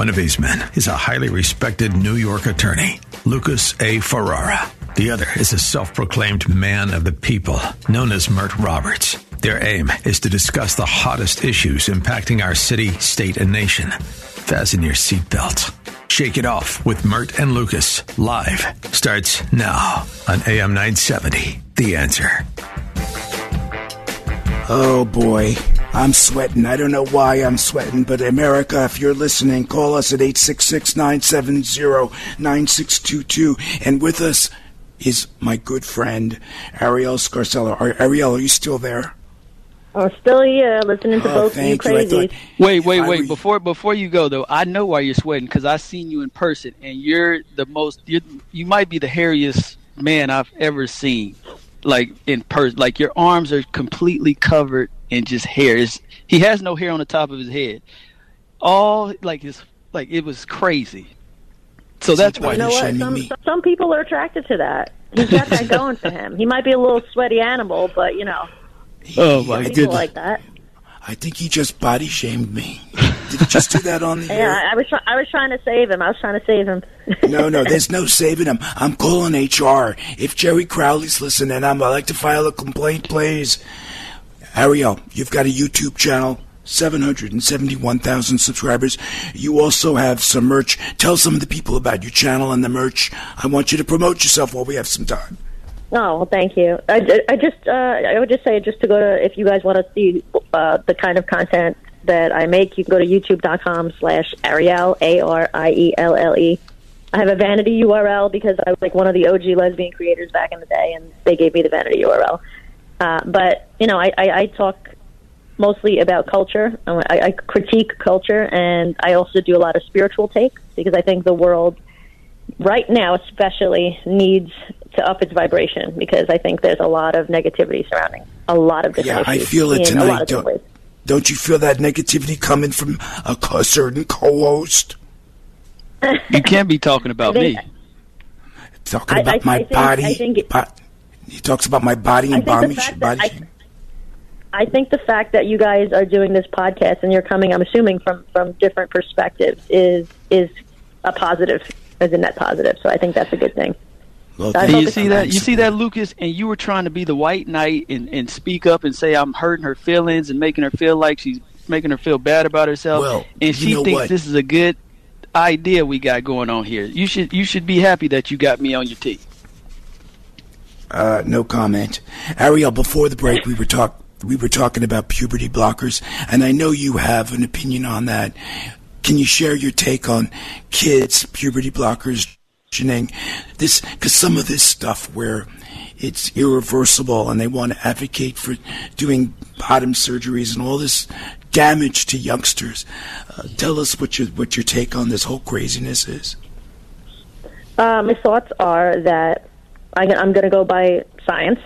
One of these men is a highly respected New York attorney, Lucas A. Ferrara. The other is a self-proclaimed man of the people, known as Mert Roberts. Their aim is to discuss the hottest issues impacting our city, state, and nation. Fasten your seatbelts. Shake It Off with Mert and Lucas, live, starts now on AM 970. The Answer. Oh, boy. I'm sweating. I don't know why I'm sweating, but America, if you're listening, call us at 866-970-9622. And with us is my good friend, Ariel Scarcella. Ariel, are you still there? I'm still here, listening to both of you crazies. Wait. Before you go, though, I know why you're sweating, because I've seen you in person, and you might be the hairiest man I've ever sin, like, in person. Like, your arms are completely covered in just hair. He has no hair on the top of his head. It was crazy. So that's why. You know what? Some people are attracted to that. He's got that going for him. He might be a little sweaty animal, but, you know. People like that. I think he just body shamed me. Did he just do that on the air? Yeah, I was trying to save him. No, there's no saving him. I'm calling HR. If Jerry Crowley's listening, I'd like to file a complaint, please. Ariel, you've got a YouTube channel, 771,000 subscribers. You also have some merch. Tell some of the people about your channel and the merch. I want you to promote yourself while we have some time. Oh, well, thank you. I would just say, just to go to, if you guys want to see the kind of content that I make, you can go to youtube.com/Ariel, ARIELLE. I have a vanity URL because I was like one of the OG lesbian creators back in the day, and they gave me the vanity URL. But, you know, I talk mostly about culture. I critique culture, and I also do a lot of spiritual takes, because I think the world right now especially needs to up its vibration, because I think there's a lot of negativity surrounding a lot of different issues. I feel it tonight. Don't you feel that negativity coming from a certain co-host? You can't be talking about me. Talking about my body. He talks about my body and body. I think the fact that you guys are doing this podcast and you're coming, I'm assuming, from different perspectives is a positive, is a net positive. So I think that's a good thing. Well, you see that, Lucas, and you were trying to be the white knight and speak up and say I'm hurting her feelings and making her feel like she's making her feel bad about herself. Well, and she thinks this is a good idea we got going on here. You should be happy that you got me on your team. No comment. Ariel, before the break, we were talking about puberty blockers, and I know you have an opinion on that. Can you share your take on kids, puberty blockers, this, because some of this stuff where it's irreversible and they want to advocate for doing bottom surgeries and all this damage to youngsters. Tell us what your take on this whole craziness is. My thoughts are that I'm going to go by science.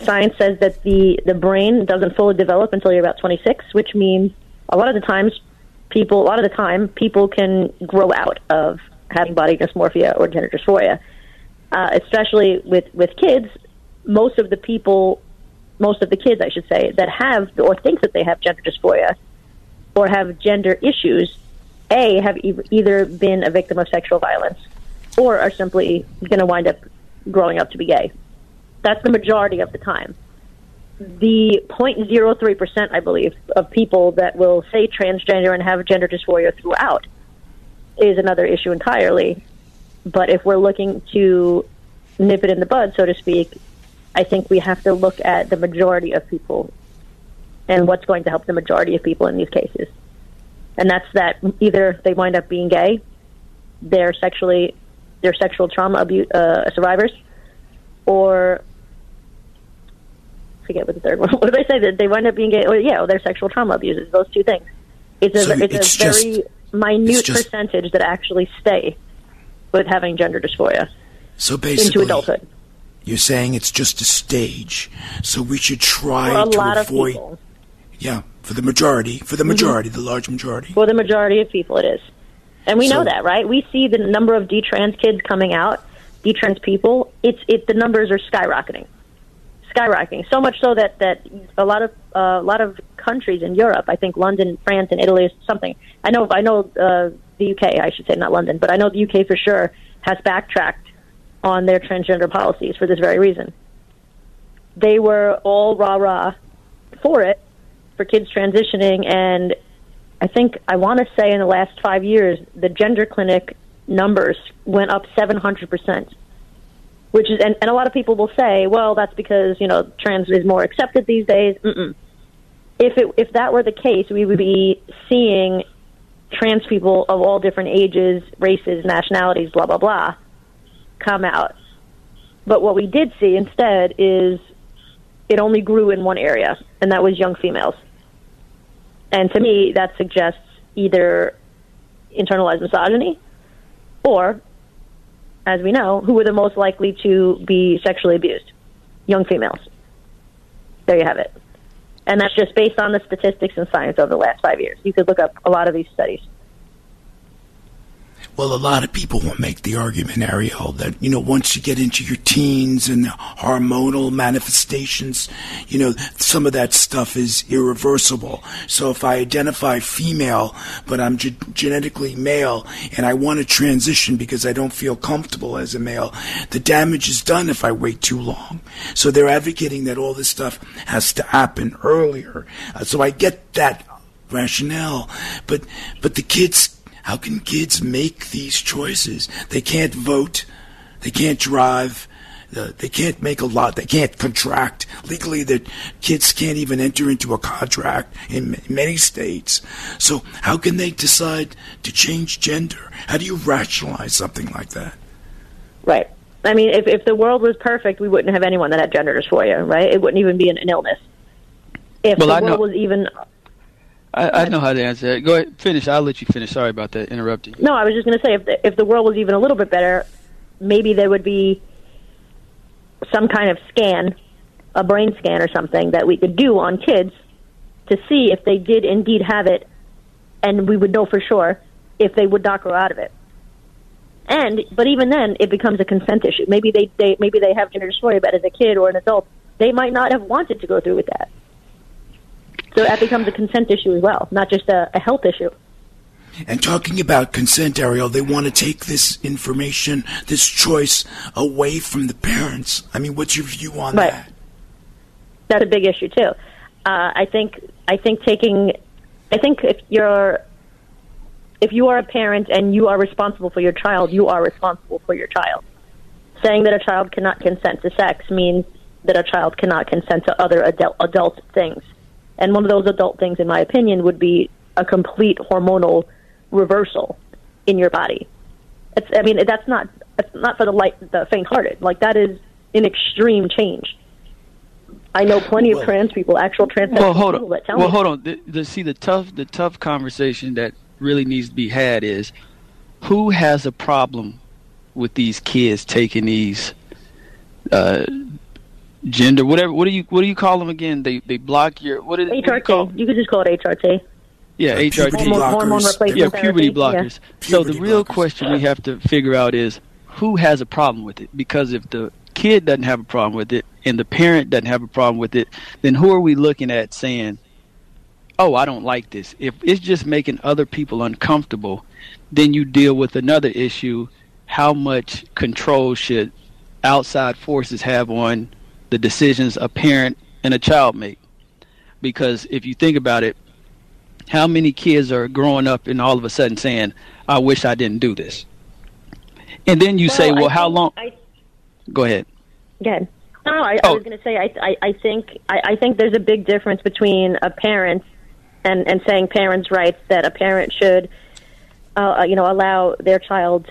Science says that the brain doesn't fully develop until you're about 26, which means a lot of the time people can grow out of having body dysmorphia or gender dysphoria, especially with kids. Most of the kids, I should say, that have or think that they have gender dysphoria or have gender issues, have either been a victim of sexual violence or are simply going to wind up growing up to be gay. That's the majority of the time. The 0.03%, I believe, of people that will say transgender and have gender dysphoria throughout is another issue entirely. But if we're looking to nip it in the bud, so to speak, I think we have to look at the majority of people and what's going to help the majority of people in these cases. And that's that either they wind up being gay, they're sexual trauma abuse survivors, or forget what the third one. What did I say? That they wind up being gay? Or they're sexual trauma abusers. Those two things. It's a very minute percentage that actually stay with having gender dysphoria. So basically, into adulthood. You're saying it's just a stage, so we should try to avoid. Of people. Yeah, for the majority, the large majority. For the majority of people, it is, and we know that, right? We see the number of detrans kids coming out, detrans people. The numbers are skyrocketing. So much so that a lot of countries in Europe, I think London, France, and Italy is something. I know the UK, I should say, not London, but I know the UK for sure has backtracked on their transgender policies for this very reason. They were all rah-rah for it, for kids transitioning, and I want to say in the last 5 years, the gender clinic numbers went up 700%, which is, and a lot of people will say, well, that's because, trans is more accepted these days. Mm-mm. If that were the case, we would be seeing trans people of all different ages, races, nationalities, blah, blah, blah, come out. But what we did see instead is it only grew in one area, and that was young females. And to me, that suggests either internalized misogyny or, as we know, who are the most likely to be sexually abused? Young females. There you have it. And that's just based on the statistics and science over the last 5 years. You could look up a lot of these studies. Well, a lot of people will make the argument, Ariel, that, once you get into your teens and the hormonal manifestations, some of that stuff is irreversible. So if I identify female, but I'm genetically male, and I want to transition because I don't feel comfortable as a male, the damage is done if I wait too long. So they're advocating that all this stuff has to happen earlier. So I get that rationale, but the kids... How can kids make these choices? They can't vote. They can't drive. They can't make a lot. They can't contract. Legally, the kids can't even enter into a contract in many states. So how can they decide to change gender? How do you rationalize something like that? Right. I mean, if the world was perfect, we wouldn't have anyone that had gender dysphoria, right? It wouldn't even be an illness. If the world was even... I know how to answer that. Go ahead, finish. I'll let you finish. Sorry about that, interrupting. No, I was just going to say, if the world was even a little bit better, maybe there would be some kind of scan, a brain scan or something, that we could do on kids to see if they did indeed have it, and we would know for sure if they would not grow out of it. But even then, it becomes a consent issue. Maybe they have gender dysphoria, but as a kid or an adult, they might not have wanted to go through with that. So that becomes a consent issue as well, not just a health issue. And talking about consent, Ariel, they want to take this information, this choice, away from the parents. I mean, what's your view on that? That's a big issue too. I think if you are a parent and you are responsible for your child, you are responsible for your child. Saying that a child cannot consent to sex means that a child cannot consent to other adult things. And one of those adult things, in my opinion, would be a complete hormonal reversal in your body. It's not for the faint-hearted. Like, that is an extreme change. I know plenty of trans people, actual transsexual people that tell me. Well, hold on. The tough conversation that really needs to be had is, who has a problem with these kids taking these gender, whatever. What do you call them again? They block your HRT. You could just call it HRT. Yeah, HRT. Hormone replacement. Yeah, puberty blockers. Yeah. So the real question we have to figure out is, who has a problem with it? Because if the kid doesn't have a problem with it and the parent doesn't have a problem with it, then who are we looking at saying, oh, I don't like this? If it's just making other people uncomfortable, then you deal with another issue. How much control should outside forces have on the decisions a parent and a child make? Because if you think about it, how many kids are growing up and all of a sudden saying, I wish I didn't do this? And then you say, well, how long? Go ahead. Go ahead. No, I was going to say, I think there's a big difference between a parent and saying parents' rights, that a parent should, allow their child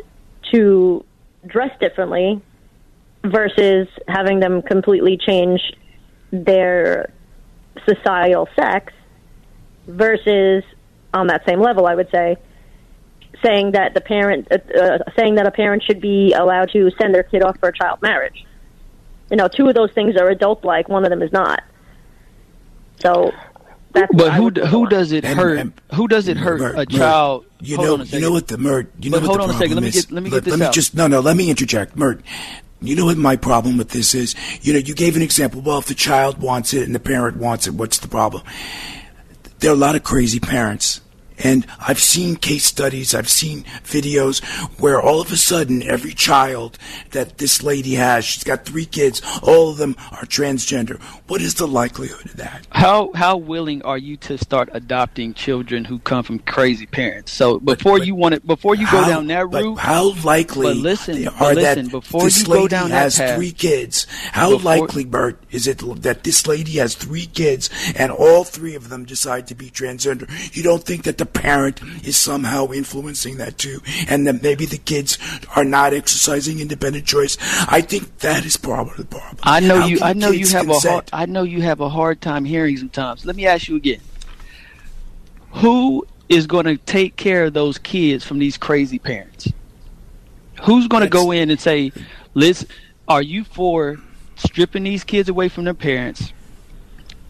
to dress differently, versus having them completely change their societal sex, versus, on that same level, I would say, saying that a parent should be allowed to send their kid off for a child marriage. Two of those things are adult-like. One of them is not. So that's. But who does it hurt? Who does it hurt a child? Hold on a second. You know what the Mert. You know what the problem is. Let me get this out. Let me interject, Mert. You know what my problem with this is? You gave an example. Well, if the child wants it and the parent wants it, what's the problem? There are a lot of crazy parents And I've seen case studies, I've seen videos where all of a sudden every child that this lady has, she's got 3 kids, all of them are transgender. What is the likelihood of that? How willing are you to start adopting children who come from crazy parents? So before you go down that route, how likely that before this you go lady down has that path, 3 kids? How likely, Mert, is it that this lady has 3 kids and all 3 of them decide to be transgender? You don't think that the parent is somehow influencing that too, and that maybe the kids are not exercising independent choice? I think that is probably the problem. I know you have a hard time hearing sometimes. Let me ask you again. Who is going to take care of those kids from these crazy parents? Who's going to go in and say, "Liz, are you for stripping these kids away from their parents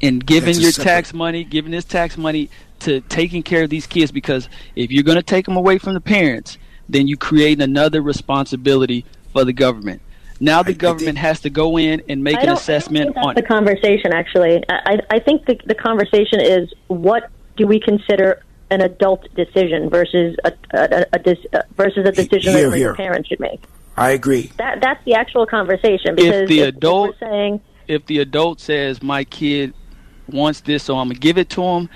and giving this tax money to taking care of these kids? Because if you're going to take them away from the parents, then you create another responsibility for the government. Now the government has to go in and make an assessment on the conversation. Actually, I think the conversation is, what do we consider an adult decision versus a decision that parents should make? I agree. That's the actual conversation. Because if the adult says my kid wants this, so I'm gonna give it to him,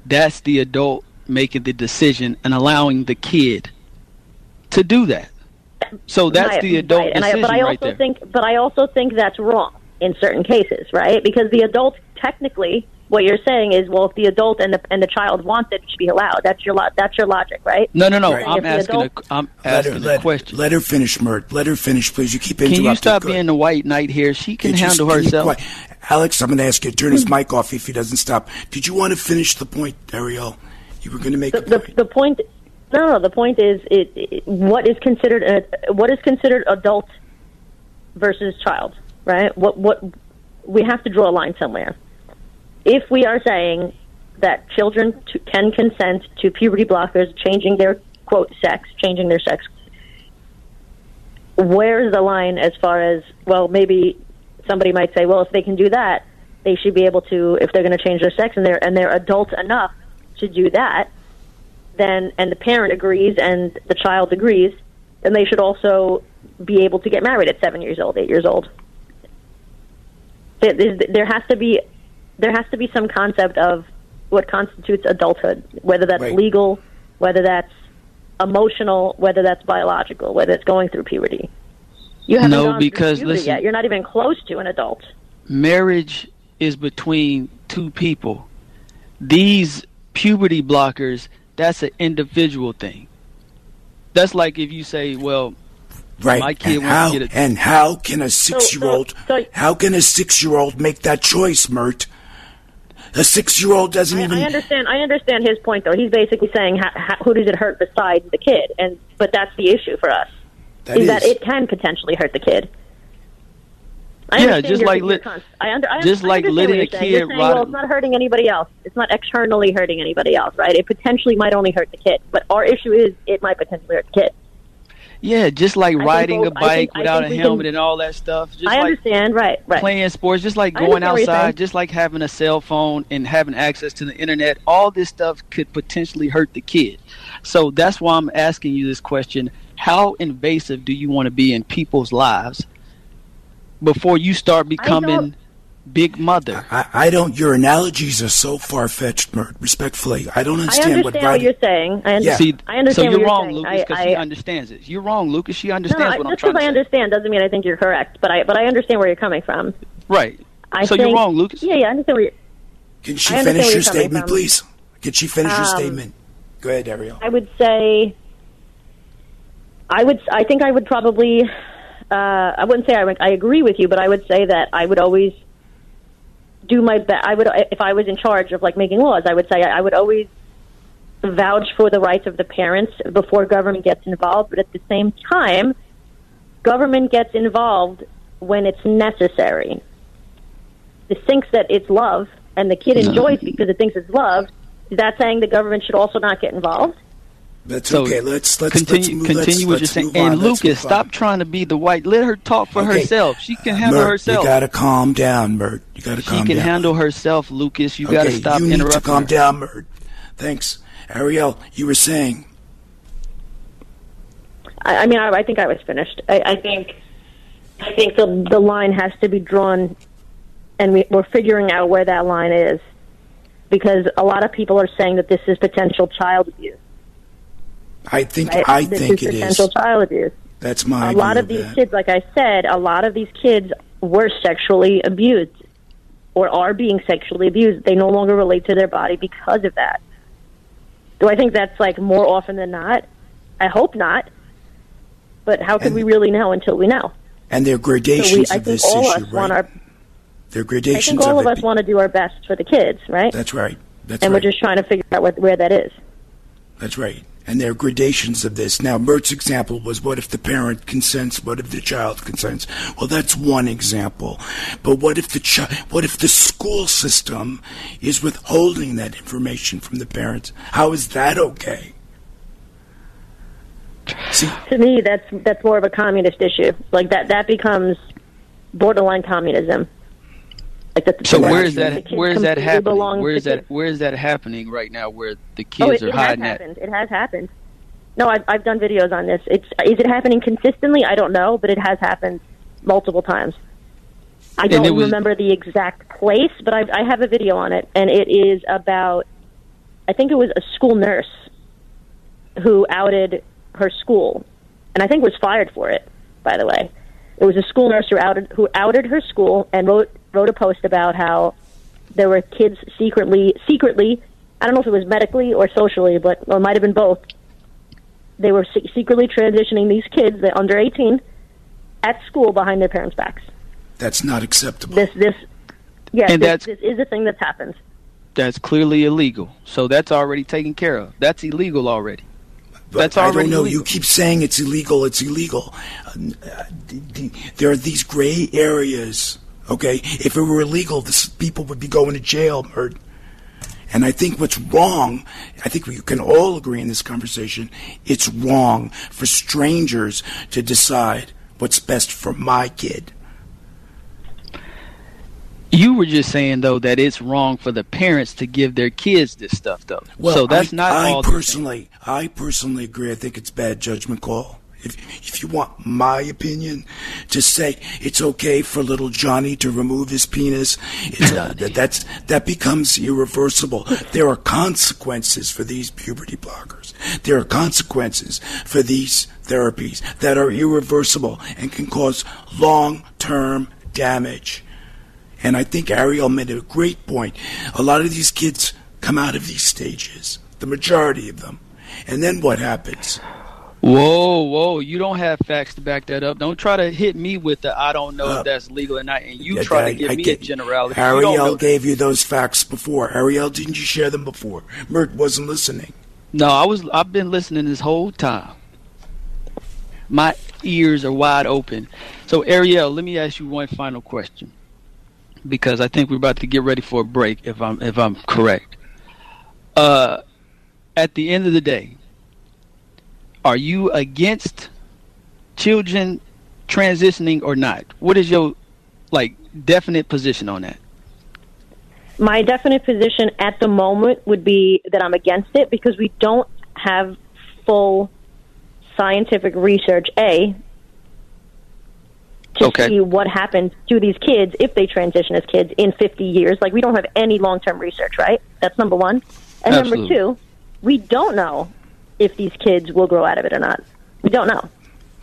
that's the adult making the decision and allowing the kid to do that. So that's the adult decision right there. But I also think that's wrong in certain cases, right? Because the adult, technically, what you're saying is, well, if the adult and the child wants it, it should be allowed. That's your logic, right? No. Right. I'm asking a question. Let her finish, Mert. Let her finish, please. You keep interrupting. Can you stop being the white knight here? She can handle herself. Alex, I'm going to ask you to turn his mic off if he doesn't stop. Did you want to finish the point, Ariel? You were going to make a point. The point. No. The point is, what is considered adult versus child, right? What we have to draw a line somewhere. If we are saying that children can consent to puberty blockers changing their sex, where's the line as far as, well, maybe somebody might say, well, if they can do that, they should be able to, if they're going to change their sex and they're adult enough to do that, then, and the parent agrees and the child agrees, then they should also be able to get married at 7 years old, 8 years old. There has to be some concept of what constitutes adulthood, whether that's legal, whether that's emotional, whether that's biological, whether it's going through puberty. You haven't gone through puberty yet. You're not even close to an adult. Marriage is between two people. These puberty blockers, that's an individual thing. That's like if you say, well, my kid wants to get it. And how can a 6-year-old make that choice, Mert? A 6-year-old doesn't even. I understand his point, though. He's basically saying, who does it hurt besides the kid? But that's the issue for us. That it can potentially hurt the kid. Just like letting a kid rot. Well, it's not hurting anybody else. It's not externally hurting anybody else, right? It potentially might only hurt the kid. But our issue is it might potentially hurt the kid. Yeah, just like riding a bike without a helmet and all that stuff. Just I understand, right. Playing sports, just like going outside, just like having a cell phone and having access to the internet. All this stuff could potentially hurt the kid. So that's why I'm asking you this question. How invasive do you want to be in people's lives before you start becoming big mother? I don't. Your analogies are so far-fetched, Mert. Respectfully, I don't understand what you're saying. I understand so you're what wrong, you're Lucas, because she understands it. You're wrong, Lucas. She understands what I'm trying to say. Just because I understand doesn't mean I think you're correct, but I understand where you're coming from. Right. You're wrong, Lucas. Yeah, I understand where you're. Can she finish your statement, please? Can she finish your statement? Go ahead, Ariel. I would say. I think I would probably. I wouldn't say I agree with you, but I would say that I would always do my best. If I was in charge of making laws, I would say I would always vouch for the rights of the parents before government gets involved. But at the same time, government gets involved when it's necessary. It thinks that it's love, and the kid enjoys because it thinks it's love. Is that saying the government should also not get involved? That's okay. Let's continue what you're saying. And Lucas, stop trying to be the white. Let her talk for herself. She can handle herself. You got to calm down, Mert. You got to calm down. She can handle herself, Lucas. You got to stop interrupting. You need to calm down, Mert. Thanks. Ariel, you were saying. I think I was finished. I think the line has to be drawn, and we're figuring out where that line is, because a lot of people are saying that this is potential child abuse. I think this is potential child abuse. That's my A lot of these kids, like I said, a lot of these kids were sexually abused or are being sexually abused. They no longer relate to their body because of that. Do I think that's like more often than not? I hope not. But how could we really know until we know? And there are gradations of this issue, right? There are gradations of it. I think all of us want to do our best for the kids, right? That's right. And we're just trying to figure out where that is. That's right. And there are gradations of this. Now, Mert's example was, what if the parent consents? What if the child consents? Well, that's one example. But what if the school system is withholding that information from the parents? How is that okay? See, to me, that's more of a communist issue. Like that becomes borderline communism. So where is that happening? Where is that happening right now? Where the kids are hiding at? It has happened. No, I've done videos on this. Is it happening consistently? I don't know, but it has happened multiple times. I don't remember the exact place, but I have a video on it, and it is about, I think it was a school nurse who outed her school, and I think was fired for it, by the way. It was a school nurse who outed her school and wrote a post about how there were kids secretly, I don't know if it was medically or socially, or it might have been both. They were secretly transitioning these kids, they're under 18, at school behind their parents' backs. That's not acceptable. This is a thing that's happened. That's clearly illegal. So that's already taken care of. That's illegal already. But I don't know. Illegal. You keep saying it's illegal. It's illegal. There are these gray areas. Okay, if it were illegal, people would be going to jail, Mert. And I think what's wrong, I think we can all agree in this conversation, it's wrong for strangers to decide what's best for my kid. You were just saying, though, that it's wrong for the parents to give their kids this stuff, though. Well, so that's I personally agree. I think it's bad judgment call. If you want my opinion, to say it's okay for little Johnny to remove his penis, that becomes irreversible. There are consequences for these puberty blockers. There are consequences for these therapies that are irreversible and can cause long-term damage. And I think Ariel made a great point. A lot of these kids come out of these stages, the majority of them. And then what happens? Whoa, you don't have facts to back that up. Don't try to hit me with the I don't know if that's legal or not, and you try to give me a generality. Ariel gave you those facts before. Ariel, didn't you share them before? Mert wasn't listening. No, I've been listening this whole time. My ears are wide open. So Ariel, let me ask you one final question, because I think we're about to get ready for a break, if I'm correct. At the end of the day, are you against children transitioning or not? What is your definite position on that? My definite position at the moment would be that I'm against it, because we don't have full scientific research, to see what happens to these kids if they transition as kids in 50 years. Like, we don't have any long-term research, right? That's number one. And Absolutely. Number two, we don't know if these kids will grow out of it or not. We don't know.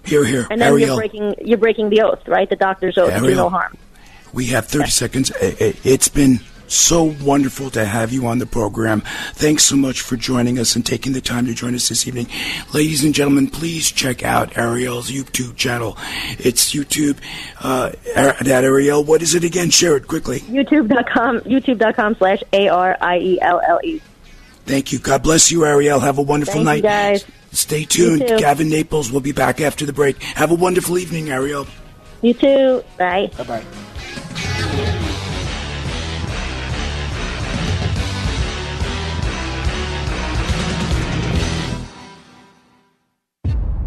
Here. And then Ariel, you're breaking the oath, right? The doctor's oath, do no harm. We have 30 seconds. It's been so wonderful to have you on the program. Thanks so much for joining us and taking the time to join us this evening. Ladies and gentlemen, please check out Ariel's YouTube channel. It's YouTube, at Ariel. What is it again? Share it quickly. YouTube.com/ARIELLE. Thank you. God bless you, Ariel. Have a wonderful night. Thank you, guys. Stay tuned. Gavin Naples will be back after the break. Have a wonderful evening, Ariel. You too. Bye. Bye-bye.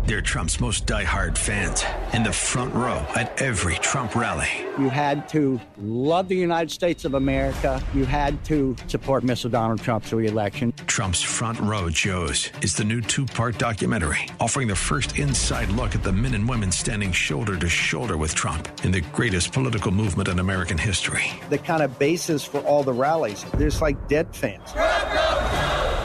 They're Trump's most diehard fans in the front row at every Trump rally. You had to love the United States of America. You had to support Mr. Donald Trump's re-election. Trump's Front Row Joes is the new 2-part documentary offering the first inside look at the men and women standing shoulder to shoulder with Trump in the greatest political movement in American history. The kind of basis for all the rallies, there's like dead fans.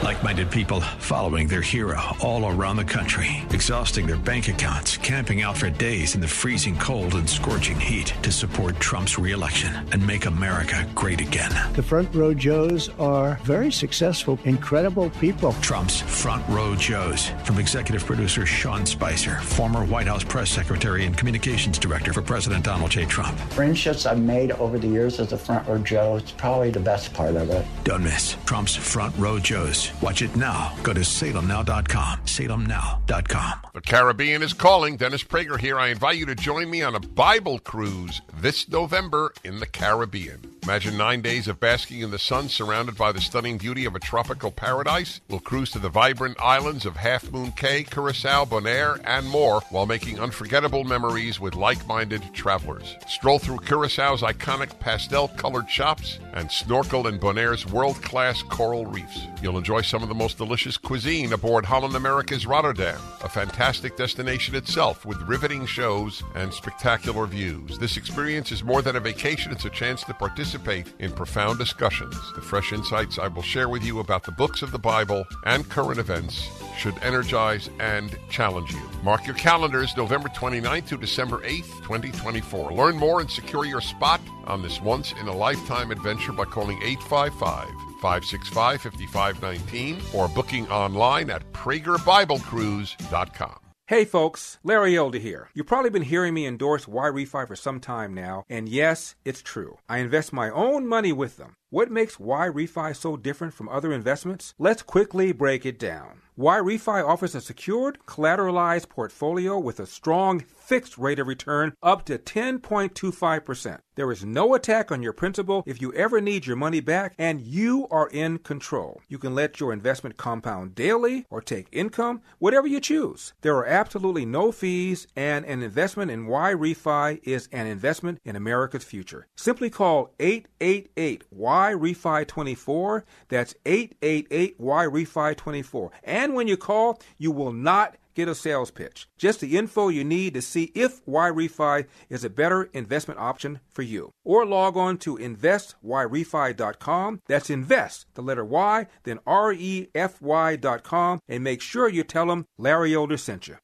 Like-minded people following their hero all around the country, exhausting their bank accounts, camping out for days in the freezing cold and scorching heat to support Trump's re-election and make America great again. The Front Row Joes are very successful, incredible people. Trump's Front Row Joes, from executive producer Sean Spicer, former White House press secretary and communications director for President Donald J. Trump. Friendships I've made over the years as a Front Row Joe, it's probably the best part of it. Don't miss Trump's Front Row Joes. Watch it now. Go to salemnow.com. salemnow.com. The Caribbean is calling. Dennis Prager here. I invite you to join me on a Bible cruise this November in the Caribbean. Imagine 9 days of basking in the sun surrounded by the stunning beauty of a tropical paradise. We'll cruise to the vibrant islands of Half Moon Cay, Curacao, Bonaire, and more while making unforgettable memories with like-minded travelers. Stroll through Curaçao's iconic pastel-colored shops and snorkel in Bonaire's world-class coral reefs. You'll enjoy some of the most delicious cuisine aboard Holland America's Rotterdam, a fantastic destination itself with riveting shows and spectacular views. This experience is more than a vacation. It's a chance to participate in profound discussions. The fresh insights I will share with you about the books of the Bible and current events should energize and challenge you. Mark your calendars, November 29th to December 8th, 2024. Learn more and secure your spot on this once-in-a-lifetime adventure by calling 855-565-5519 or booking online at PragerBibleCruise.com. Hey folks, Larry Elder here. You've probably been hearing me endorse Y-Refi for some time now, and yes, it's true. I invest my own money with them. What makes Y-Refi so different from other investments? Let's quickly break it down. Y-Refi offers a secured, collateralized portfolio with a strong fixed rate of return up to 10.25%. There is no attack on your principal if you ever need your money back, and you are in control. You can let your investment compound daily or take income, whatever you choose. There are absolutely no fees, and an investment in Y-Refi is an investment in America's future. Simply call 888-Y-REFI24. That's 888-Y-REFI24. And when you call, you will not get a sales pitch. Just the info you need to see if Y-Refi is a better investment option for you. Or log on to investyrefi.com. That's invest, the letter Y, then REFY.com, and make sure you tell them Larry Elder sent you.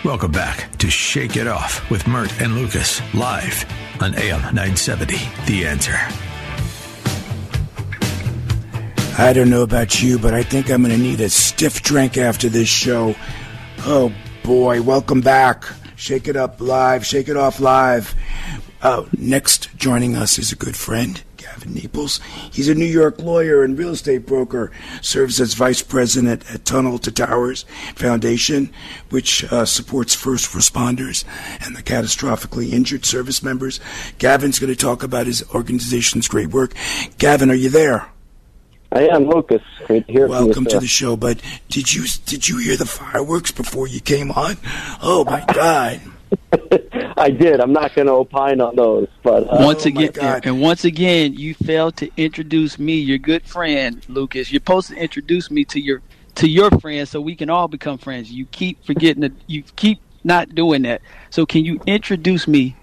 Welcome back to Shake It Off with Mert and Lucas, live on AM 970, The Answer. I don't know about you, but I think I'm going to need a stiff drink after this show. Oh, boy. Welcome back. Shake It Up Live. Shake It Off Live. Next, joining us is a good friend, Gavin Naples. He's a New York lawyer and real estate broker, serves as vice president at Tunnel to Towers Foundation, which supports first responders and the catastrophically injured service members. Gavin's going to talk about his organization's great work. Gavin, are you there? I am, Lucas. Great to hear from you. Welcome to the show, but did you hear the fireworks before you came on? Oh, my God. I did. I'm not going to opine on those, but once again, you failed to introduce me, your good friend, Lucas. You're supposed to introduce me to your friends so we can all become friends. You keep forgetting that. You keep not doing that. So can you introduce me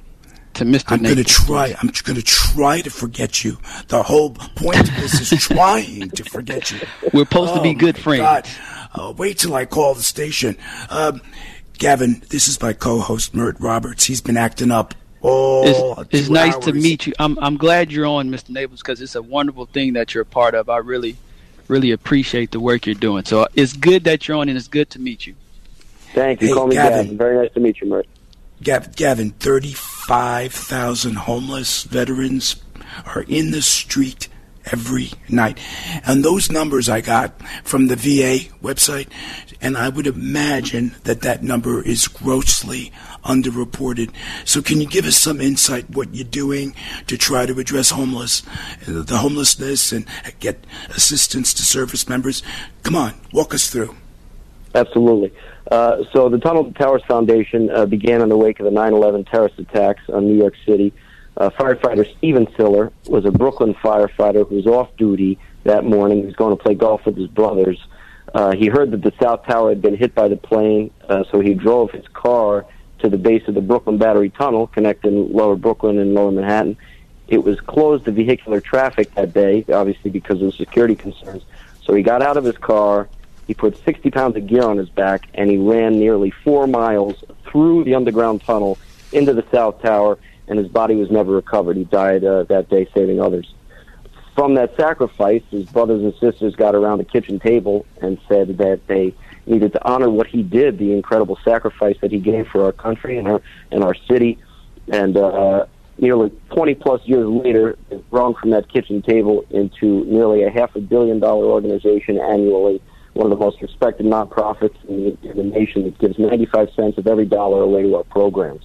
to Mr. I'm going to try. I'm going to try to forget you. The whole point of this is trying to forget you. We're supposed to be good friends. God. Wait till I call the station. Gavin, this is my co-host, Mert Roberts. He's been acting up It's nice to meet you. I'm glad you're on, Mr. Naples, because it's a wonderful thing that you're a part of. I really, really appreciate the work you're doing. So it's good that you're on, and it's good to meet you. Thank you. Hey, call me Gavin. Very nice to meet you, Mert. Gavin, 35,000 homeless veterans are in the street every night. And those numbers I got from the VA website, and I would imagine that that number is grossly underreported. So can you give us some insight what you're doing to try to address the homelessness and get assistance to service members? Come on, walk us through. Absolutely. So the Tunnel to Towers Foundation began in the wake of the 9/11 terrorist attacks on New York City. Firefighter Steven Siller was a Brooklyn firefighter who was off duty that morning. He was going to play golf with his brothers. He heard that the South Tower had been hit by the plane, so he drove his car to the base of the Brooklyn Battery Tunnel, connecting Lower Brooklyn and Lower Manhattan. It was closed to vehicular traffic that day, obviously because of security concerns. So he got out of his car, he put 60 pounds of gear on his back, and he ran nearly 4 miles through the underground tunnel into the South Tower, and his body was never recovered. He died that day saving others. From that sacrifice, his brothers and sisters got around the kitchen table and said that they needed to honor what he did, the incredible sacrifice that he gave for our country and our city. And nearly 20-plus years later, they've grown from that kitchen table into nearly a $500 million organization annually, one of the most respected nonprofits in the nation that gives 95 cents of every dollar away to our programs.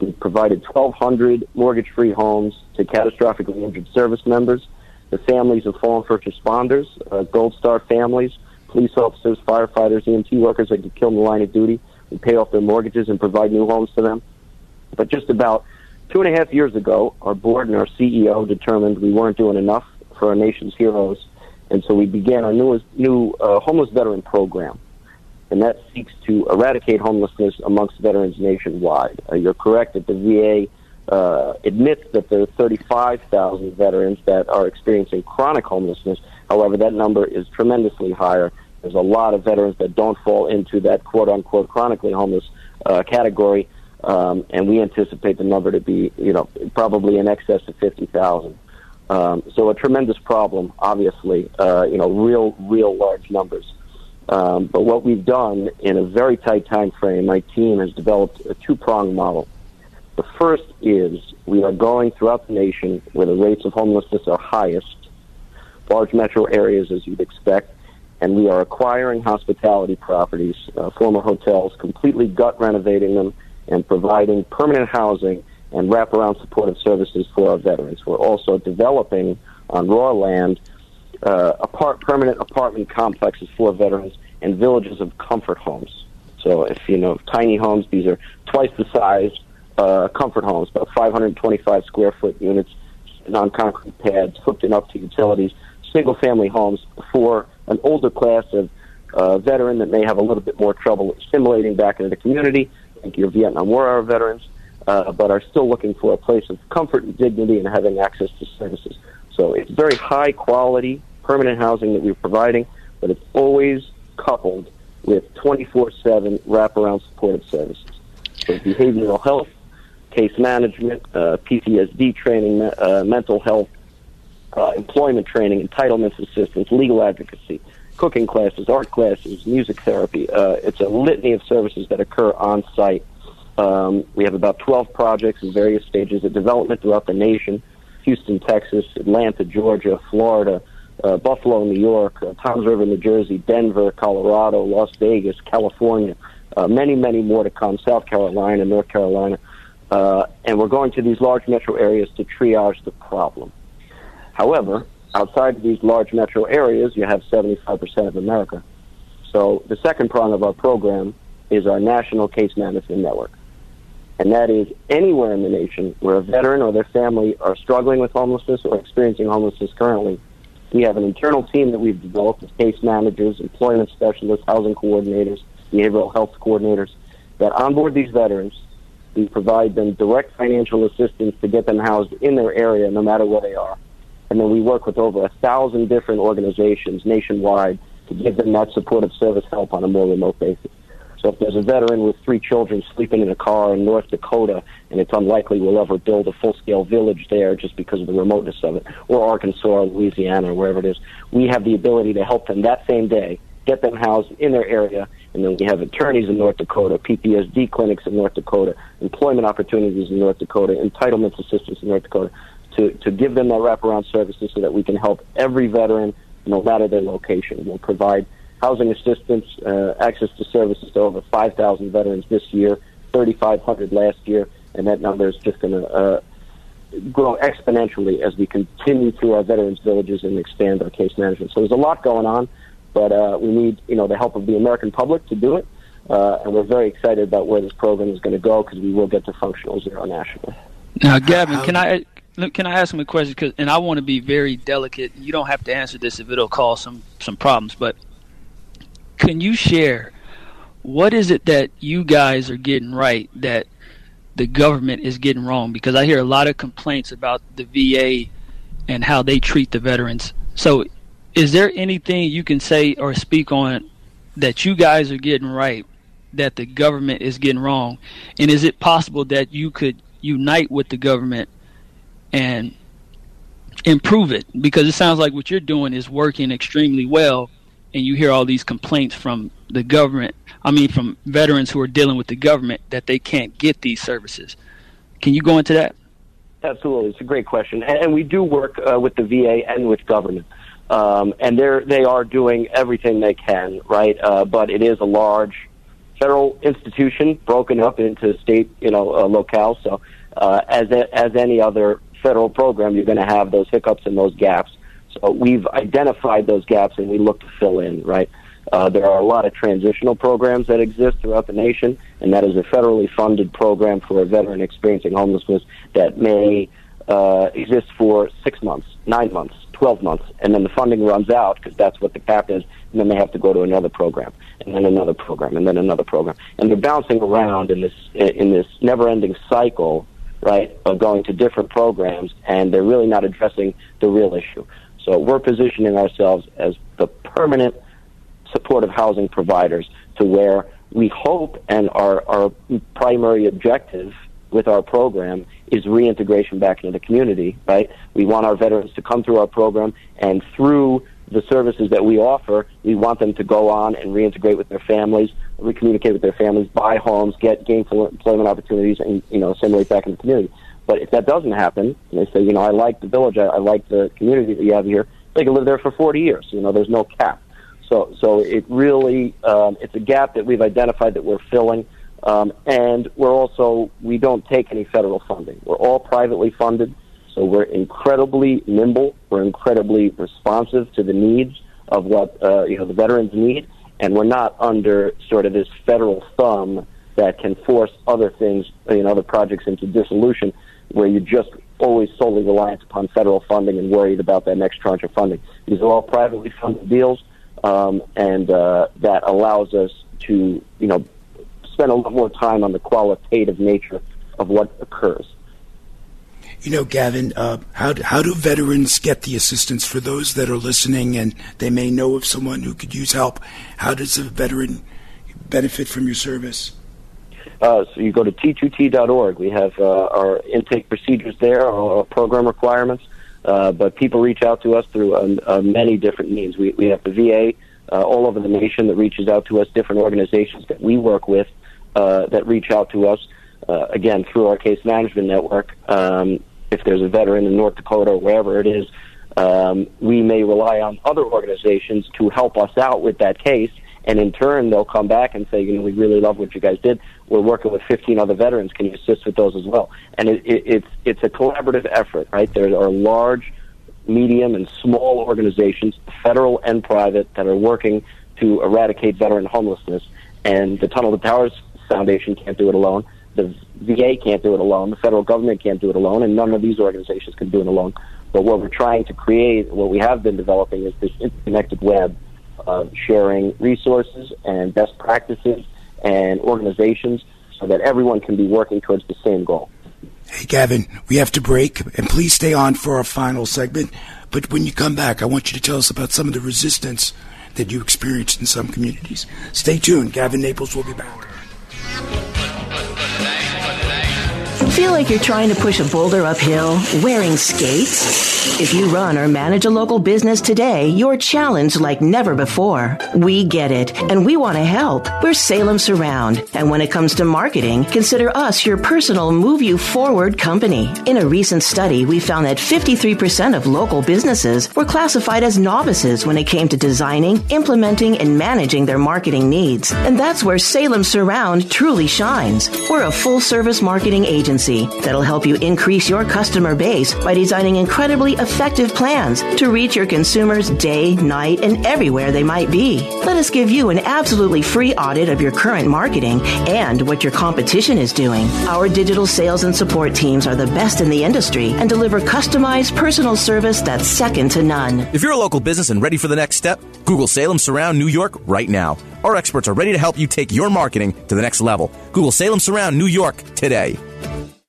We've provided 1,200 mortgage-free homes to catastrophically injured service members, the families of fallen first responders, Gold Star families, police officers, firefighters, EMT workers that get killed in the line of duty. We pay off their mortgages and provide new homes to them. But just about 2.5 years ago, our board and our CEO determined we weren't doing enough for our nation's heroes, and so we began our new homeless veteran program. And that seeks to eradicate homelessness amongst veterans nationwide. You're correct that the VA admits that there are 35,000 veterans that are experiencing chronic homelessness. However, that number is tremendously higher. There's a lot of veterans that don't fall into that quote-unquote chronically homeless category, and we anticipate the number to be, probably in excess of 50,000. So a tremendous problem, obviously, real large numbers. But what we've done in a very tight time frame, my team has developed a two-pronged model. The first is we are going throughout the nation where the rates of homelessness are highest, large metro areas as you'd expect, and we are acquiring hospitality properties, former hotels, completely gut renovating them and providing permanent housing and wraparound supportive services for our veterans. We're also developing on raw land permanent apartment complexes for veterans and villages of comfort homes. So if you know tiny homes, these are twice the size comfort homes, about 525 square foot units on concrete pads hooked up to utilities, single-family homes for an older class of veteran that may have a little bit more trouble assimilating back into the community, like your Vietnam War veterans, but are still looking for a place of comfort and dignity and having access to services. So it's very high-quality permanent housing that we're providing, but it's always coupled with 24/7 wraparound supportive services. So behavioral health, case management, PTSD training, mental health, employment training, entitlements assistance, legal advocacy, cooking classes, art classes, music therapy. It's a litany of services that occur on site. We have about 12 projects in various stages of development throughout the nation: Houston, Texas, Atlanta, Georgia, Florida, Buffalo, New York, Toms River, New Jersey, Denver, Colorado, Las Vegas, California, many, many more to come, South Carolina, North Carolina. And we're going to these large metro areas to triage the problem. However, outside of these large metro areas, you have 75% of America. So the second prong of our program is our national case management network. And that is anywhere in the nation where a veteran or their family are struggling with homelessness or experiencing homelessness currently. We have an internal team that we've developed with case managers, employment specialists, housing coordinators, behavioral health coordinators that onboard these veterans. We provide them direct financial assistance to get them housed in their area no matter where they are. And then we work with over 1,000 different organizations nationwide to give them that supportive service help on a more remote basis. So if there's a veteran with 3 children sleeping in a car in North Dakota, and it's unlikely we'll ever build a full-scale village there just because of the remoteness of it, or Arkansas or Louisiana or wherever it is, we have the ability to help them that same day, get them housed in their area, and then we have attorneys in North Dakota, PTSD clinics in North Dakota, employment opportunities in North Dakota, entitlements assistance in North Dakota, to give them that wraparound services so that we can help every veteran, no matter their location. We'll provide housing assistance, access to services to over 5,000 veterans this year, 3,500 last year, and that number is just going to grow exponentially as we continue through our veterans villages and expand our case management. So there's a lot going on, but we need the help of the American public to do it, and we're very excited about where this program is going to go because we will get to functional zero nationally. Now, Gavin, can I ask him a question? And I want to be very delicate. You don't have to answer this if it'll cause some problems, but can you share what is it that you guys are getting right that the government is getting wrong? Because I hear a lot of complaints about the VA and how they treat the veterans. So is there anything you can say or speak on that you guys are getting right that the government is getting wrong? And is it possible that you could unite with the government and improve it? Because it sounds like what you're doing is working extremely well, and you hear all these complaints from the government, from veterans who are dealing with the government that they can't get these services. Can you go into that? Absolutely. It's a great question. And we do work with the VA and with government. And they are doing everything they can, right? But it is a large federal institution broken up into state, locales. So as any other federal program, you're going to have those hiccups and those gaps. So we've identified those gaps and we look to fill in, right? There are a lot of transitional programs that exist throughout the nation, and that is a federally funded program for a veteran experiencing homelessness that may exist for 6 months, 9 months, 12 months, and then the funding runs out because that's what the cap is, and then they have to go to another program, and then another program, and then another program. And they're bouncing around in this never-ending cycle, right, of going to different programs, and they're really not addressing the real issue. So we're positioning ourselves as the permanent supportive housing providers to where we hope, and our primary objective with our program is reintegration back into the community, right? We want our veterans to come through our program, and through the services that we offer, we want them to go on and reintegrate with their families, recommunicate with their families, buy homes, get gainful employment opportunities, and, assimilate back in the community. But if that doesn't happen, and they say, I like the village, I like the community that you have here, they can live there for 40 years. There's no cap. So it really, it's a gap that we've identified that we're filling. And we don't take any federal funding. We're all privately funded. So we're incredibly nimble. We're incredibly responsive to the needs of what, the veterans need. And we're not under sort of this federal thumb that can force other things, other projects into dissolution, where you're just always solely reliant upon federal funding and worried about that next tranche of funding. These are all privately funded deals, and that allows us to, spend a lot more time on the qualitative nature of what occurs. Gavin, how do veterans get the assistance? For those that are listening and they may know of someone who could use help, how does a veteran benefit from your service? So you go to t2t.org. We have our intake procedures there, our program requirements, but people reach out to us through many different means. We have the VA all over the nation that reaches out to us, different organizations that we work with that reach out to us, again, through our case management network. If there's a veteran in North Dakota or wherever it is, we may rely on other organizations to help us out with that case, and in turn they'll come back and say, we really love what you guys did. We're working with 15 other veterans. Can you assist with those as well? And it's a collaborative effort, right? There are large, medium, and small organizations, federal and private, that are working to eradicate veteran homelessness. And the Tunnel to Towers Foundation can't do it alone. The VA can't do it alone. The federal government can't do it alone, and none of these organizations can do it alone. But what we're trying to create, what we have been developing, is this interconnected web of sharing resources and best practices and organizations so that everyone can be working towards the same goal. Hey, Gavin, we have to break, and please stay on for our final segment. But when you come back, I want you to tell us about some of the resistance that you experienced in some communities. Stay tuned. Gavin Naples will be back. Feel like you're trying to push a boulder uphill wearing skates? If you run or manage a local business today, you're challenged like never before. We get it, and we want to help. We're Salem Surround, and when it comes to marketing, consider us your personal move you forward company. In a recent study, we found that 53% of local businesses were classified as novices when it came to designing, implementing, and managing their marketing needs. And that's where Salem Surround truly shines. We're a full-service marketing agency that'll help you increase your customer base by designing incredibly effective plans to reach your consumers day, night, and everywhere they might be. Let us give you an absolutely free audit of your current marketing and what your competition is doing. Our digital sales and support teams are the best in the industry and deliver customized personal service that's second to none. If you're a local business and ready for the next step, Google Salem Surround New York right now. Our experts are ready to help you take your marketing to the next level. Google Salem Surround New York today.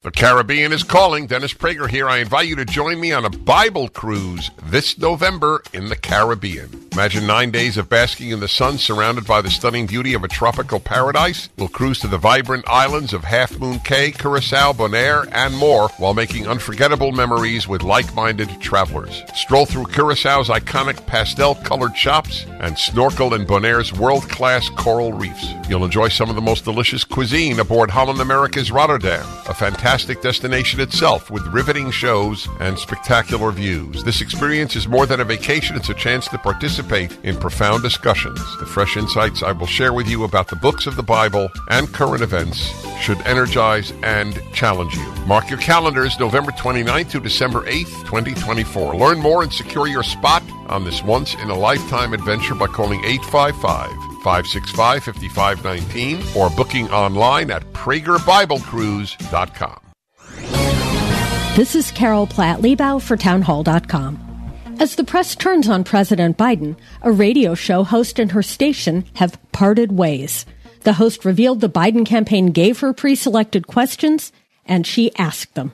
The Caribbean is calling. Dennis Prager here. I invite you to join me on a Bible cruise this November in the Caribbean. Imagine 9 days of basking in the sun surrounded by the stunning beauty of a tropical paradise. We'll cruise to the vibrant islands of Half Moon Cay, Curacao, Bonaire, and more while making unforgettable memories with like-minded travelers. Stroll through Curaçao's iconic pastel-colored shops and snorkel in Bonaire's world-class coral reefs. You'll enjoy some of the most delicious cuisine aboard Holland America's Rotterdam, a fantastic destination itself with riveting shows and spectacular views. This experience is more than a vacation. It's a chance to participate in profound discussions. The fresh insights I will share with you about the books of the Bible and current events should energize and challenge you. Mark your calendars, November 29th to December 8th, 2024. Learn more and secure your spot on this once-in-a-lifetime adventure by calling 855-565-5519 or booking online at PragerBibleCruise.com. This is Carol Platt-Liebau for townhall.com. As the press turns on President Biden, a radio show host and her station have parted ways. The host revealed the Biden campaign gave her pre-selected questions, and she asked them.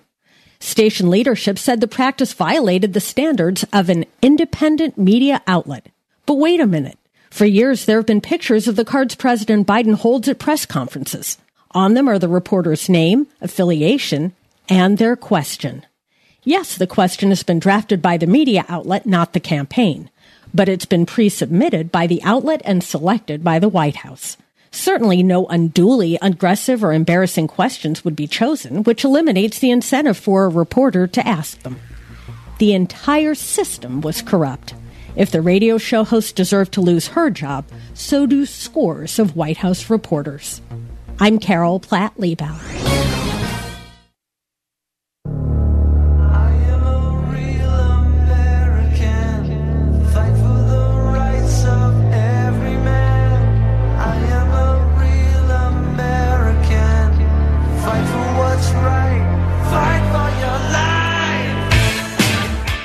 Station leadership said the practice violated the standards of an independent media outlet. But wait a minute. For years, there have been pictures of the cards President Biden holds at press conferences. On them are the reporter's name, affiliation, and their question. Yes, the question has been drafted by the media outlet, not the campaign, but it's been pre-submitted by the outlet and selected by the White House. Certainly no unduly aggressive or embarrassing questions would be chosen, which eliminates the incentive for a reporter to ask them. The entire system was corrupt. If the radio show host deserved to lose her job, so do scores of White House reporters. I'm Carol Platt-Liebau.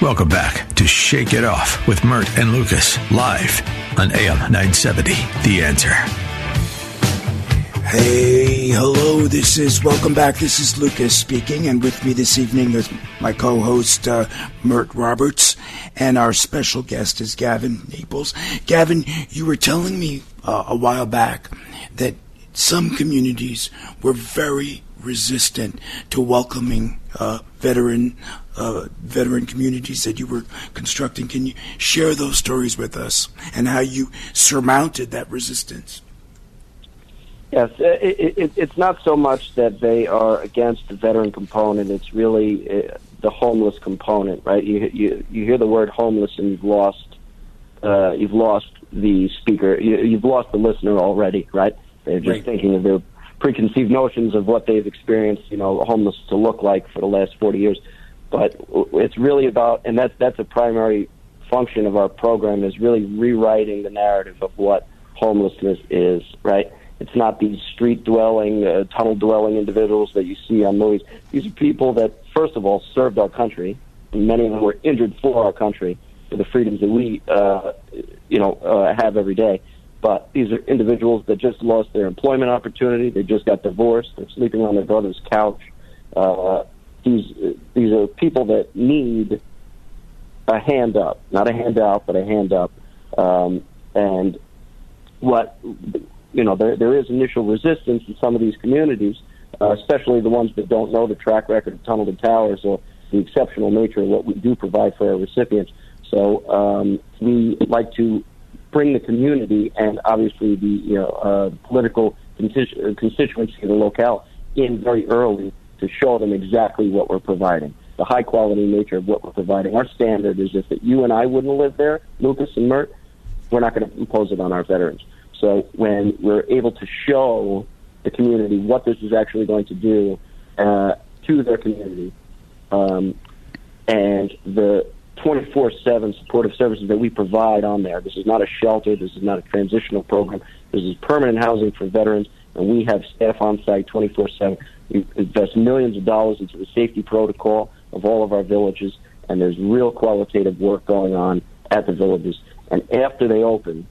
Welcome back to Shake It Off with Mert and Lucas, live on AM 970, The Answer. Hey, hello, welcome back. This is Lucas speaking, and with me this evening is my co-host, Mert Roberts, and our special guest is Gavin Naples. Gavin, you were telling me a while back that some communities were very resistant to welcoming veteran communities that you were constructing. Can you share those stories with us and how you surmounted that resistance? Yes, it's not so much that they are against the veteran component. It's really the homeless component, right? You hear the word homeless and you've lost the speaker. You've lost the listener already, right? They're just thinking of their preconceived notions of what they've experienced, homeless to look like for the last 40 years. But it's really about, and that's a primary function of our program, is really rewriting the narrative of what homelessness is, right? It's not these street-dwelling, tunnel-dwelling individuals that you see on movies. These are people that, first of all, served our country. Many of them were injured for our country, for the freedoms that we, have every day. But these are individuals that just lost their employment opportunity. They just got divorced. They're sleeping on their brother's couch. These are people that need a hand up, not a handout, but a hand up. And what there is initial resistance in some of these communities especially the ones that don't know the track record of Tunnel to Towers or the exceptional nature of what we do provide for our recipients. So we like to bring the community and obviously the political constituency of the locale in very early to show them exactly what we're providing, the high-quality nature of what we're providing. Our standard is if you and I wouldn't live there, Lucas and Mert, we're not going to impose it on our veterans. So when we're able to show the community what this is actually going to do to their community, and the 24/7 supportive services that we provide on there. This is not a shelter. This is not a transitional program. This is permanent housing for veterans, and we have staff on site 24/7. We invest millions of dollars into the safety protocol of all of our villages, and there's real qualitative work going on at the villages. And after they open,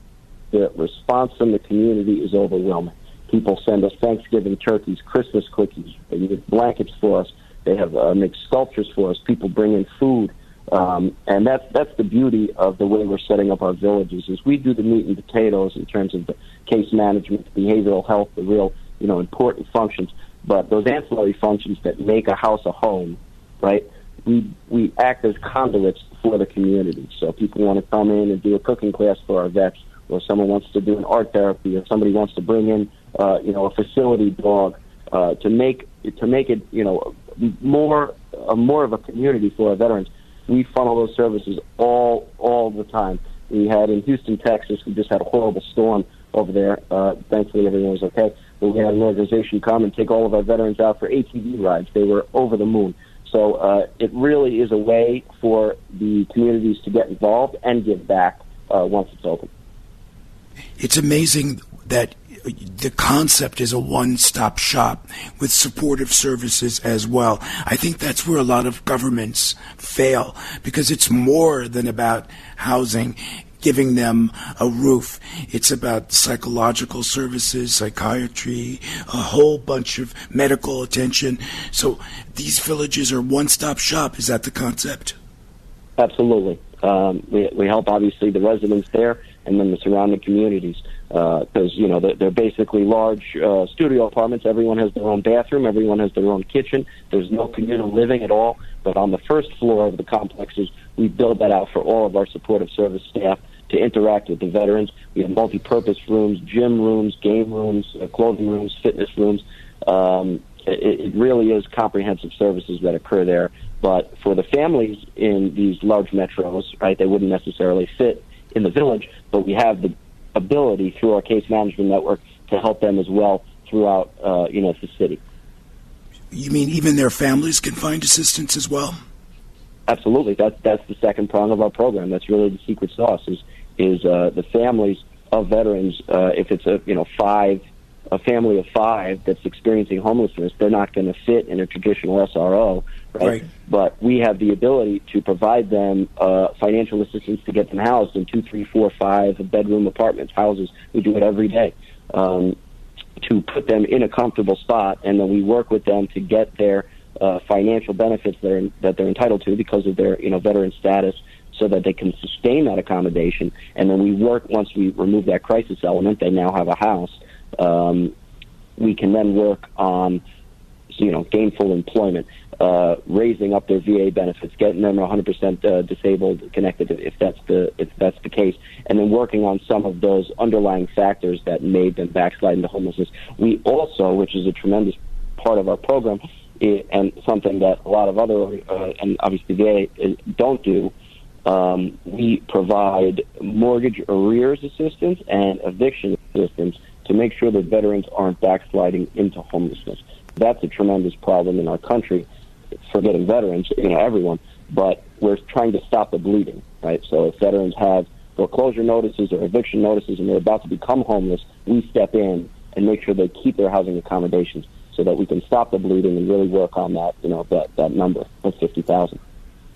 the response from the community is overwhelming. People send us Thanksgiving turkeys, Christmas cookies, they make blankets for us, they have make sculptures for us, people bring in food. And that's the beauty of the way we're setting up our villages is we do the meat and potatoes in terms of the case management, the behavioral health, the real, important functions. But those ancillary functions that make a house a home, right, we act as conduits for the community. So people want to come in and do a cooking class for our vets, or someone wants to do an art therapy, or somebody wants to bring in, a facility dog to make it, more of a community for our veterans. We funnel those services all the time. We had in Houston, Texas, we just had a horrible storm over there. Thankfully, everyone was okay. But we had an organization come and take all of our veterans out for ATV rides. They were over the moon. So it really is a way for the communities to get involved and give back once it's open. It's amazing that the concept is a one-stop shop with supportive services as well. I think that's where a lot of governments fail, because it's more than about housing, giving them a roof. It's about psychological services, psychiatry, a whole bunch of medical attention. So these villages are one-stop shop. Is that the concept? Absolutely. We help, obviously, the residents there and then the surrounding communities. Because, they're basically large studio apartments. Everyone has their own bathroom. Everyone has their own kitchen. There's no communal living at all. But on the first floor of the complexes, we build that out for all of our supportive service staff to interact with the veterans. We have multi-purpose rooms, gym rooms, game rooms, clothing rooms, fitness rooms. It really is comprehensive services that occur there. But for the families in these large metros, right, they wouldn't necessarily fit in the village, but we have the ability through our case management network to help them as well throughout, the city. You mean even their families can find assistance as well? Absolutely. That's the second prong of our program. That's really the secret sauce is the families of veterans. If it's a family of five that's experiencing homelessness, they're not going to fit in a traditional SRO, right? But we have the ability to provide them financial assistance to get them housed in 2, 3, 4, 5 bedroom apartments, houses. We do it every day to put them in a comfortable spot, and then we work with them to get their financial benefits that they're entitled to because of their veteran status, so that they can sustain that accommodation. And then we work, once we remove that crisis element, they now have a house. We can then work on, gainful employment, raising up their VA benefits, getting them 100% disabled connected if that's the case, and then working on some of those underlying factors that made them backslide into homelessness. We also, which is a tremendous part of our program, and something that a lot of other and obviously VA don't do, we provide mortgage arrears assistance and eviction assistance to make sure that veterans aren't backsliding into homelessness. That's a tremendous problem in our country, forgetting veterans, everyone, but we're trying to stop the bleeding, right? So if veterans have foreclosure notices or eviction notices and they're about to become homeless, we step in and make sure they keep their housing accommodations so that we can stop the bleeding and really work on that, that number of 50,000.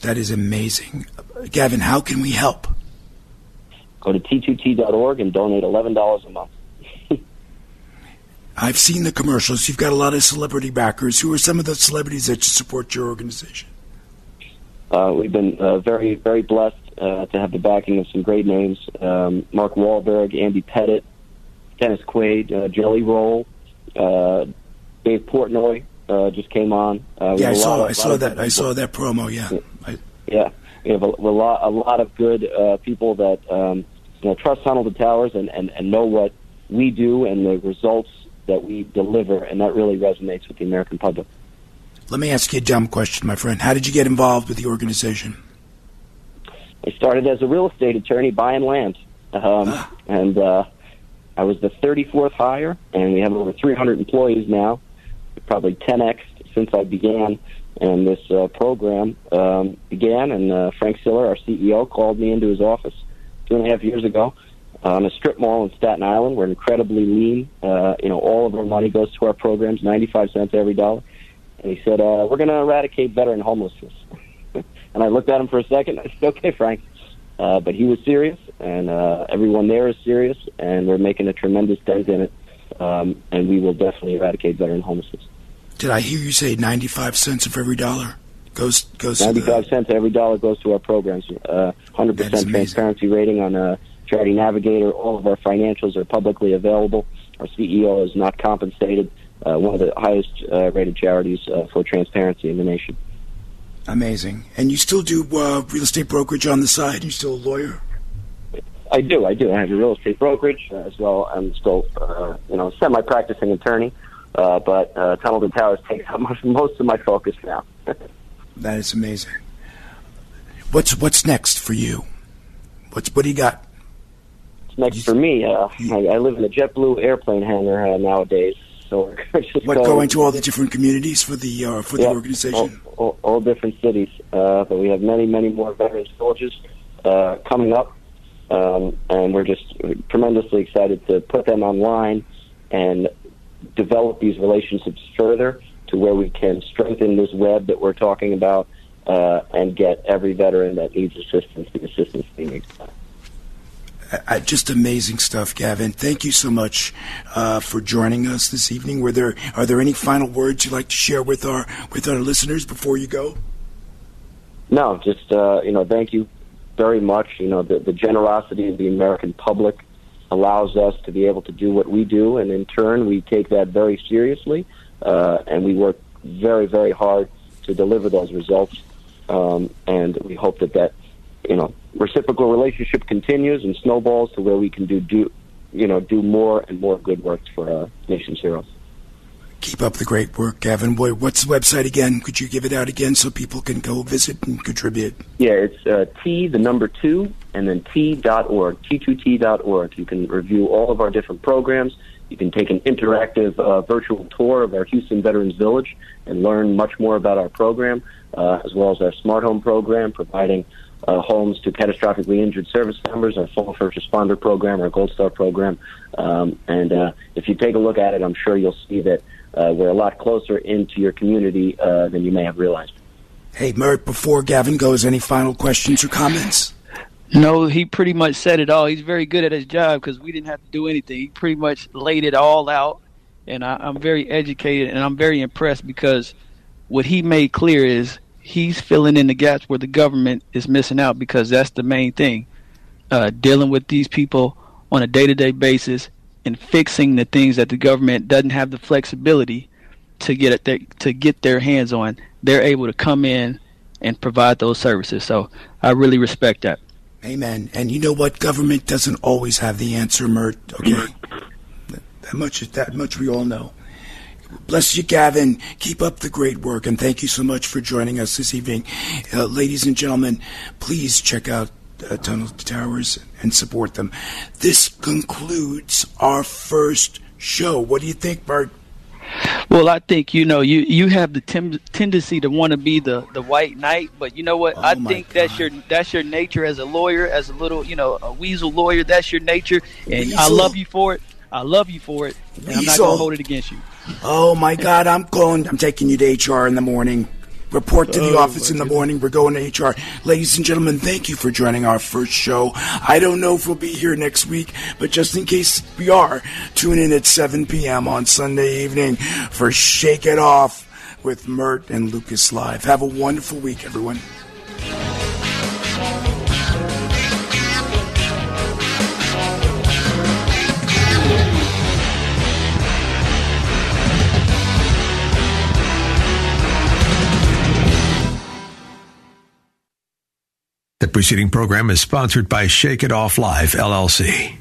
That is amazing. Gavin, how can we help? Go to t2t.org and donate $11 a month. I've seen the commercials. You've got a lot of celebrity backers. Who are some of the celebrities that support your organization? We've been very, very blessed to have the backing of some great names. Mark Wahlberg, Andy Pettit, Dennis Quaid, Jelly Roll, Dave Portnoy just came on. Yeah, I saw that. I saw that promo. Yeah. Yeah, we have a lot of good people that trust Tunnel to Towers and know what we do and the results that we deliver, and that really resonates with the American public. Let me ask you a dumb question, my friend. How did you get involved with the organization? I started as a real estate attorney buying land, and I was the 34th hire, and we have over 300 employees now, probably 10x since I began. And this program began, and Frank Siller, our CEO, called me into his office 2.5 years ago on a strip mall in Staten Island. We're incredibly lean. All of our money goes to our programs, 95 cents every dollar. And he said, we're going to eradicate veteran homelessness. And I looked at him for a second. I said, okay, Frank. But he was serious, and everyone there is serious, and we're making a tremendous dent in it. And we will definitely eradicate veteran homelessness. Did I hear you say 95 cents of every dollar goes 95 cents every dollar goes to our programs. 100% transparency rating on Charity Navigator. All of our financials are publicly available. Our CEO is not compensated. One of the highest rated charities for transparency in the nation. Amazing. And you still do real estate brokerage on the side? You're still a lawyer? I do. I have a real estate brokerage as well. I'm still, semi-practicing attorney. But Tunnel to Towers takes up most of my focus now. That is amazing. What's next for you? What do you got? What's next for me? I live in a JetBlue airplane hangar nowadays. So we're just going to all the different communities for the organization? All different cities. But we have many, many more veteran soldiers coming up, and we're just tremendously excited to put them online and develop these relationships further to where we can strengthen this web that we're talking about and get every veteran that needs assistance the assistance they need. Just amazing stuff, Gavin. Thank you so much for joining us this evening. Are there any final words you'd like to share with our listeners before you go? No, just thank you very much. The generosity of the American public allows us to be able to do what we do, and in turn we take that very seriously, and we work very, very hard to deliver those results, and we hope that reciprocal relationship continues and snowballs to where we can do more and more good work for our nation's heroes. Keep up the great work, Gavin. Boy, what's the website again? Could you give it out again so people can go visit and contribute? Yeah, it's T, the number 2, and then T.org, T2T.org. You can review all of our different programs. You can take an interactive virtual tour of our Houston Veterans Village and learn much more about our program, as well as our Smart Home program, providing homes to catastrophically injured service members, our full first responder program, our Gold Star program. And if you take a look at it, I'm sure you'll see that we're a lot closer into your community than you may have realized. Hey, Mert, before Gavin goes, any final questions or comments? No, he pretty much said it all. He's very good at his job because we didn't have to do anything. He pretty much laid it all out, and I'm very educated, and I'm very impressed because what he made clear is he's filling in the gaps where the government is missing out, because that's the main thing, dealing with these people on a day-to-day basis and fixing the things that the government doesn't have the flexibility to get their hands on. They're able to come in and provide those services. So I really respect that. Amen. And you know what? Government doesn't always have the answer, Mert. Okay, that much we all know. Bless you, Gavin. Keep up the great work, and thank you so much for joining us this evening. Ladies and gentlemen, please check out Tunnel to Towers and support them. This concludes our first show. What do you think, Mert? Well, I think, you have the tendency to want to be the white knight, but you know what? I think that's your nature as a lawyer, as a little, a weasel lawyer. That's your nature, and weasel. I love you for it. And I'm not going to hold it against you. Oh, my God, I'm taking you to HR in the morning. Report to the office in the morning. We're going to HR. Ladies and gentlemen, thank you for joining our first show. I don't know if we'll be here next week, but just in case we are, tune in at 7 p.m. on Sunday evening for Shake It Off with Mert and Lucas Live. Have a wonderful week, everyone. The preceding program is sponsored by Shake It Off Live, LLC.